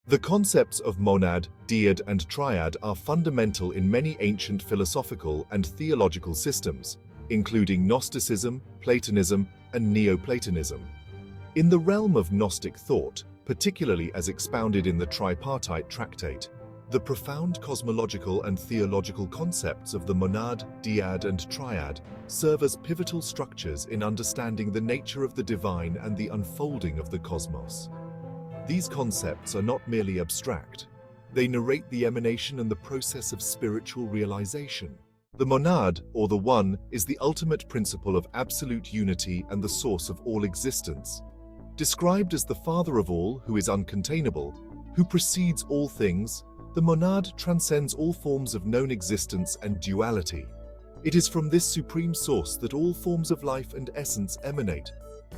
The concepts of monad, dyad, and triad are fundamental in many ancient philosophical and theological systems, including Gnosticism, Platonism, and Neoplatonism. In the realm of Gnostic thought, particularly as expounded in the tripartite tractate, the profound cosmological and theological concepts of the monad, dyad, and triad serve as pivotal structures in understanding the nature of the divine and the unfolding of the cosmos. These concepts are not merely abstract. They narrate the emanation and the process of spiritual realization. The monad, or the One, is the ultimate principle of absolute unity and the source of all existence. Described as the Father of all, who is uncontainable, who precedes all things, the monad transcends all forms of known existence and duality. It is from this supreme source that all forms of life and essence emanate.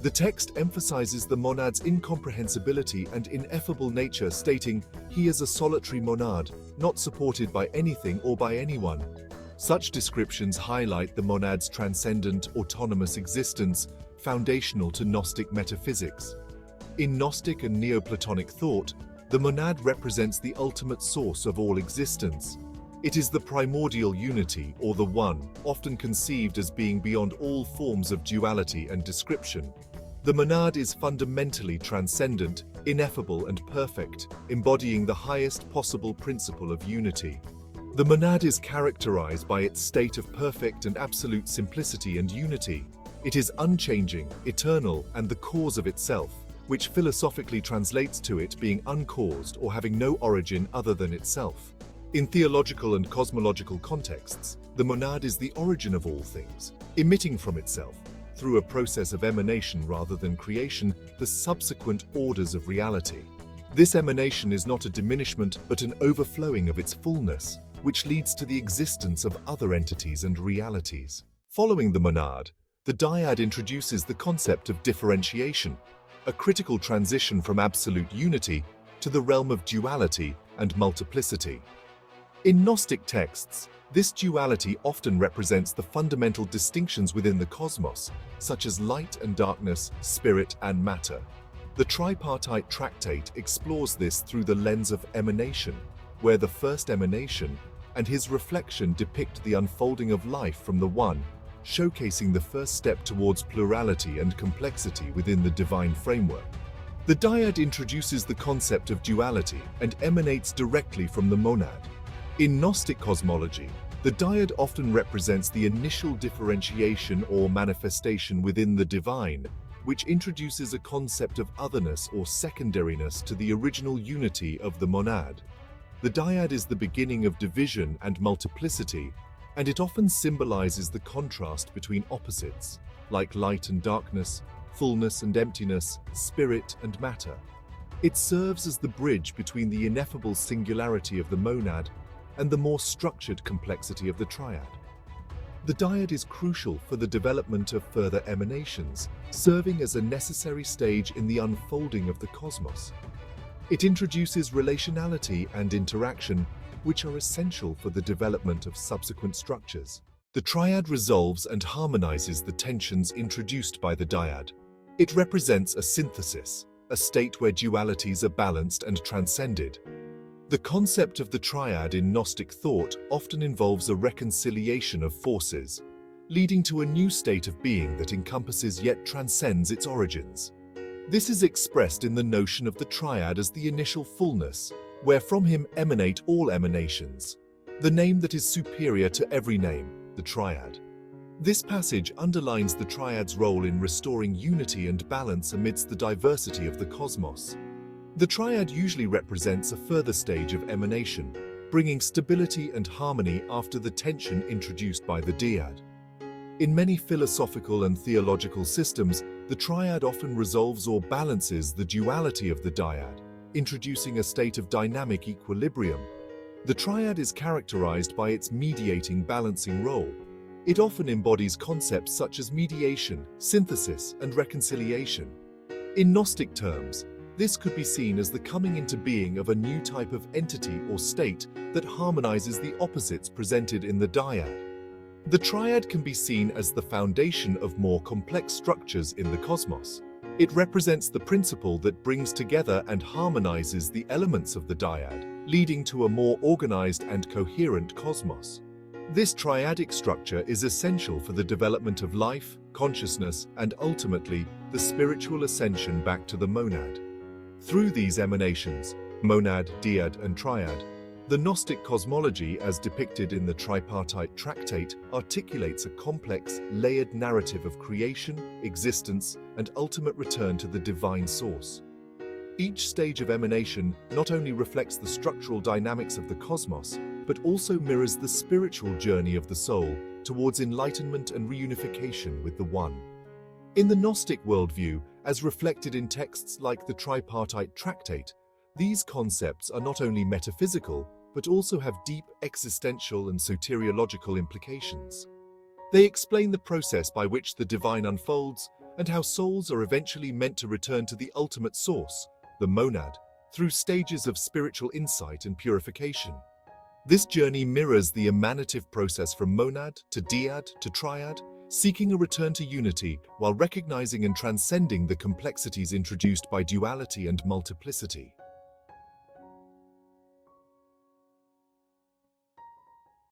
The text emphasizes the monad's incomprehensibility and ineffable nature, stating, "He is a solitary monad, not supported by anything or by anyone." Such descriptions highlight the monad's transcendent, autonomous existence, foundational to Gnostic metaphysics. In Gnostic and Neoplatonic thought, the monad represents the ultimate source of all existence. It is the primordial unity, or the One, often conceived as being beyond all forms of duality and description. The monad is fundamentally transcendent, ineffable, and perfect, embodying the highest possible principle of unity. The monad is characterized by its state of perfect and absolute simplicity and unity. It is unchanging, eternal, and the cause of itself, which philosophically translates to it being uncaused or having no origin other than itself. In theological and cosmological contexts, the monad is the origin of all things, emitting from itself, through a process of emanation rather than creation, the subsequent orders of reality. This emanation is not a diminishment but an overflowing of its fullness, which leads to the existence of other entities and realities. Following the monad, the dyad introduces the concept of differentiation, a critical transition from absolute unity to the realm of duality and multiplicity. In Gnostic texts, this duality often represents the fundamental distinctions within the cosmos, such as light and darkness, spirit and matter. The tripartite tractate explores this through the lens of emanation, where the first emanation and his reflection depict the unfolding of life from the One, showcasing the first step towards plurality and complexity within the divine framework. The dyad introduces the concept of duality and emanates directly from the monad. In Gnostic cosmology, the dyad often represents the initial differentiation or manifestation within the divine, which introduces a concept of otherness or secondariness to the original unity of the monad. The dyad is the beginning of division and multiplicity, and it often symbolizes the contrast between opposites, like light and darkness, fullness and emptiness, spirit and matter. It serves as the bridge between the ineffable singularity of the monad and the more structured complexity of the triad. The dyad is crucial for the development of further emanations, serving as a necessary stage in the unfolding of the cosmos. It introduces relationality and interaction, which are essential for the development of subsequent structures. The triad resolves and harmonizes the tensions introduced by the dyad. It represents a synthesis, a state where dualities are balanced and transcended. The concept of the triad in Gnostic thought often involves a reconciliation of forces, leading to a new state of being that encompasses yet transcends its origins. This is expressed in the notion of the triad as the initial fullness, where from him emanate all emanations, the name that is superior to every name, the triad. This passage underlines the triad's role in restoring unity and balance amidst the diversity of the cosmos. The triad usually represents a further stage of emanation, bringing stability and harmony after the tension introduced by the dyad. In many philosophical and theological systems, the triad often resolves or balances the duality of the dyad, introducing a state of dynamic equilibrium. The triad is characterized by its mediating, balancing role. It often embodies concepts such as mediation, synthesis, and reconciliation. In Gnostic terms, this could be seen as the coming into being of a new type of entity or state that harmonizes the opposites presented in the dyad. The triad can be seen as the foundation of more complex structures in the cosmos. It represents the principle that brings together and harmonizes the elements of the dyad, leading to a more organized and coherent cosmos. This triadic structure is essential for the development of life, consciousness, and ultimately, the spiritual ascension back to the monad. Through these emanations, monad, dyad, and triad, the Gnostic cosmology, as depicted in the tripartite tractate, articulates a complex, layered narrative of creation, existence, and ultimate return to the divine source. Each stage of emanation not only reflects the structural dynamics of the cosmos, but also mirrors the spiritual journey of the soul towards enlightenment and reunification with the One. In the Gnostic worldview, as reflected in texts like the tripartite tractate, these concepts are not only metaphysical, but also have deep existential and soteriological implications. They explain the process by which the divine unfolds and how souls are eventually meant to return to the ultimate source, the monad, through stages of spiritual insight and purification. This journey mirrors the emanative process from monad to dyad to triad, seeking a return to unity while recognizing and transcending the complexities introduced by duality and multiplicity.